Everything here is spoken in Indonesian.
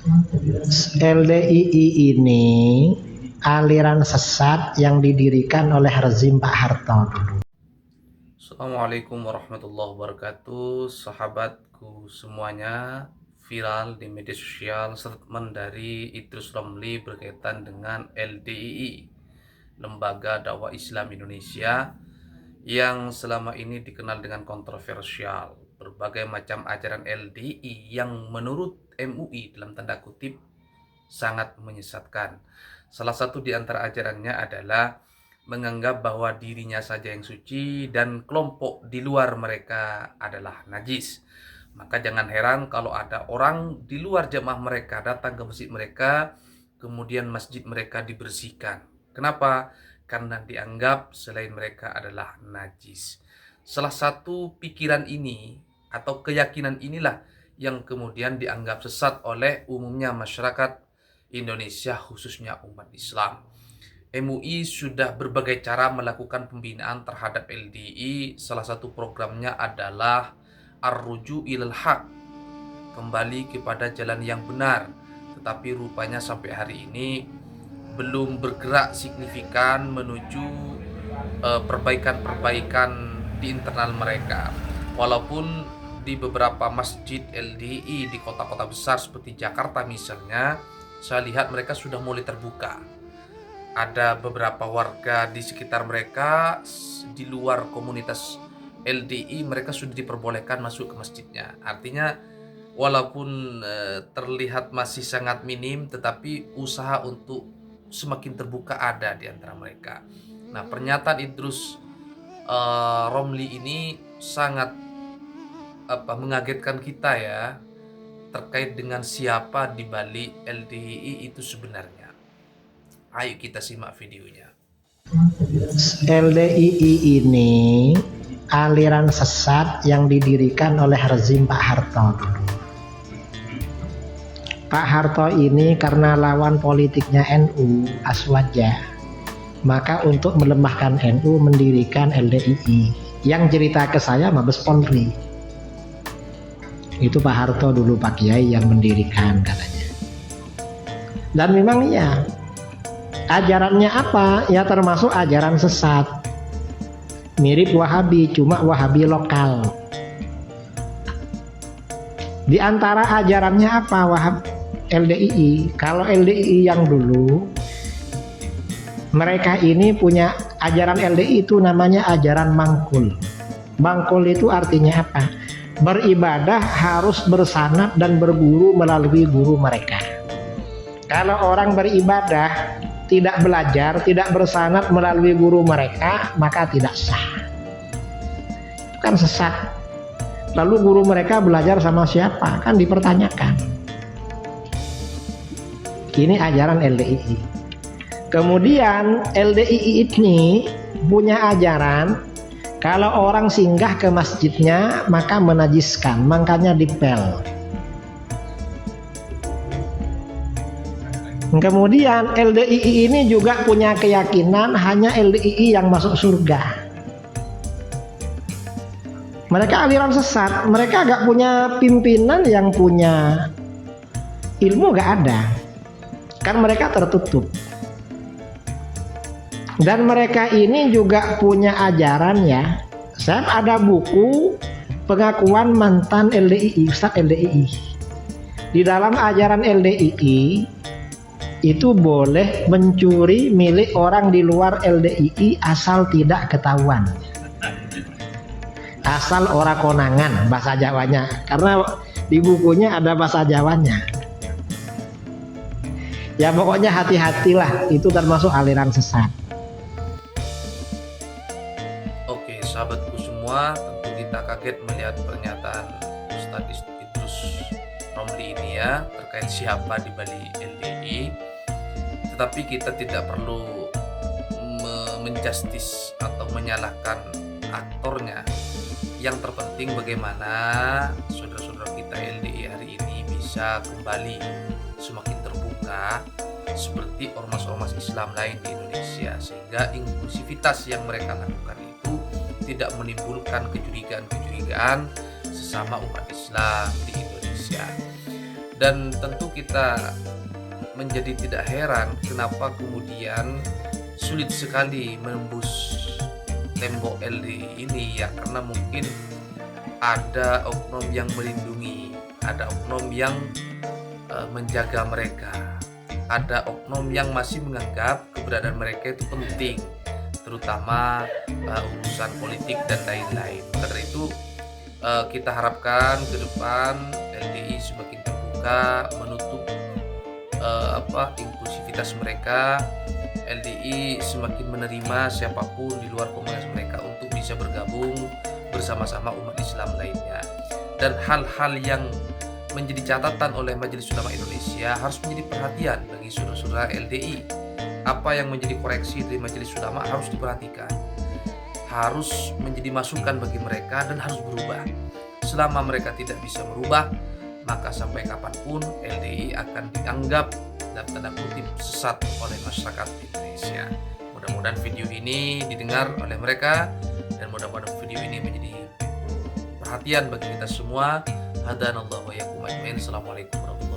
LDII ini aliran sesat yang didirikan oleh rezim Pak Harto dulu. Assalamualaikum warahmatullahi wabarakatuh. Sahabatku semuanya, viral di media sosial statement dari Idrus Romli berkaitan dengan LDII, Lembaga Dakwah Islam Indonesia, yang selama ini dikenal dengan kontroversial. Berbagai macam ajaran LDII yang menurut MUI dalam tanda kutip sangat menyesatkan. Salah satu di antara ajarannya adalah menganggap bahwa dirinya saja yang suci dan kelompok di luar mereka adalah najis. Maka jangan heran kalau ada orang di luar jamaah mereka datang ke masjid mereka, kemudian masjid mereka dibersihkan. Kenapa? Karena dianggap selain mereka adalah najis. Salah satu pikiran ini atau keyakinan inilah yang kemudian dianggap sesat oleh umumnya masyarakat Indonesia, khususnya umat Islam. MUI sudah berbagai cara melakukan pembinaan terhadap LDII. Salah satu programnya adalah Ar-Ruju ilal Haq, kembali kepada jalan yang benar. Tetapi rupanya sampai hari ini belum bergerak signifikan menuju perbaikan-perbaikan di internal mereka. Walaupun di beberapa masjid LDII di kota-kota besar seperti Jakarta misalnya, saya lihat mereka sudah mulai terbuka. Ada beberapa warga di sekitar mereka di luar komunitas LDI, mereka sudah diperbolehkan masuk ke masjidnya. Artinya walaupun terlihat masih sangat minim, tetapi usaha untuk semakin terbuka ada di antara mereka. Nah, pernyataan Idrus Romli ini sangat mengagetkan kita ya, terkait dengan siapa di balik LDII itu sebenarnya. Ayo kita simak videonya. LDII ini aliran sesat yang didirikan oleh rezim Pak Harto dulu. Pak Harto ini karena lawan politiknya NU Aswaja, maka untuk melemahkan NU mendirikan LDII. Yang cerita ke saya Mabes Polri. Itu Pak Harto dulu, Pak Kiai yang mendirikan katanya. Dan memang iya, ajarannya apa? Ya termasuk ajaran sesat, mirip Wahabi, cuma Wahabi lokal. Di antara ajarannya apa LDII? Kalau LDII yang dulu, mereka ini punya ajaran LDII itu namanya ajaran mangkul. Mangkul itu artinya apa? Beribadah harus bersanad dan berguru melalui guru mereka. Kalau orang beribadah tidak belajar, tidak bersanad melalui guru mereka, maka tidak sah. Kan sesat. Lalu guru mereka belajar sama siapa? Kan dipertanyakan. Ini ajaran LDII. Kemudian LDII ini punya ajaran kalau orang singgah ke masjidnya maka menajiskan, makanya dipel. Kemudian LDII ini juga punya keyakinan hanya LDII yang masuk surga. Mereka aliran sesat, mereka gak punya pimpinan yang punya ilmu, gak ada. Kan mereka tertutup. Dan mereka ini juga punya ajaran ya. Saya ada buku pengakuan mantan LDII, Ustadz LDII. Di dalam ajaran LDII itu boleh mencuri milik orang di luar LDII asal tidak ketahuan. Asal ora konangan bahasa Jawanya. Karena di bukunya ada bahasa Jawanya. Ya pokoknya hati-hatilah, itu termasuk aliran sesat. Oke, sahabatku semua, tentu kita kaget melihat pernyataan Ustadz Idrus Romli ini ya, terkait siapa di balik LDII. Tetapi kita tidak perlu menjustis atau menyalahkan aktornya. Yang terpenting bagaimana saudara-saudara kita LDII hari ini bisa kembali semakin terbuka seperti ormas-ormas Islam lain di Indonesia, sehingga inklusivitas yang mereka lakukan itu tidak menimbulkan kecurigaan-kecurigaan sesama umat Islam di Indonesia. Dan tentu kita menjadi tidak heran kenapa kemudian sulit sekali menembus tembok LDI ini, ya karena mungkin ada oknum yang melindungi, ada oknum yang menjaga mereka, ada oknum yang masih menganggap keberadaan mereka itu penting, terutama urusan politik dan lain-lain. Karena itu kita harapkan ke depan LDI semakin terbuka, menutup inklusivitas mereka. LDI semakin menerima siapapun di luar komunitas mereka untuk bisa bergabung bersama-sama umat Islam lainnya. Dan hal-hal yang menjadi catatan oleh Majelis Ulama Indonesia harus menjadi perhatian bagi saudara-saudara LDI. Apa yang menjadi koreksi dari Majelis Ulama harus diperhatikan, harus menjadi masukan bagi mereka dan harus berubah. Selama mereka tidak bisa merubah, maka sampai kapanpun LDI akan dianggap dalam tanda kutip sesat oleh masyarakat Indonesia. Mudah-mudahan video ini didengar oleh mereka dan mudah-mudahan video ini menjadi perhatian bagi kita semua. Hadanallahu wa iyyakum ajmain. Assalamualaikum warahmatullahi wabarakatuh.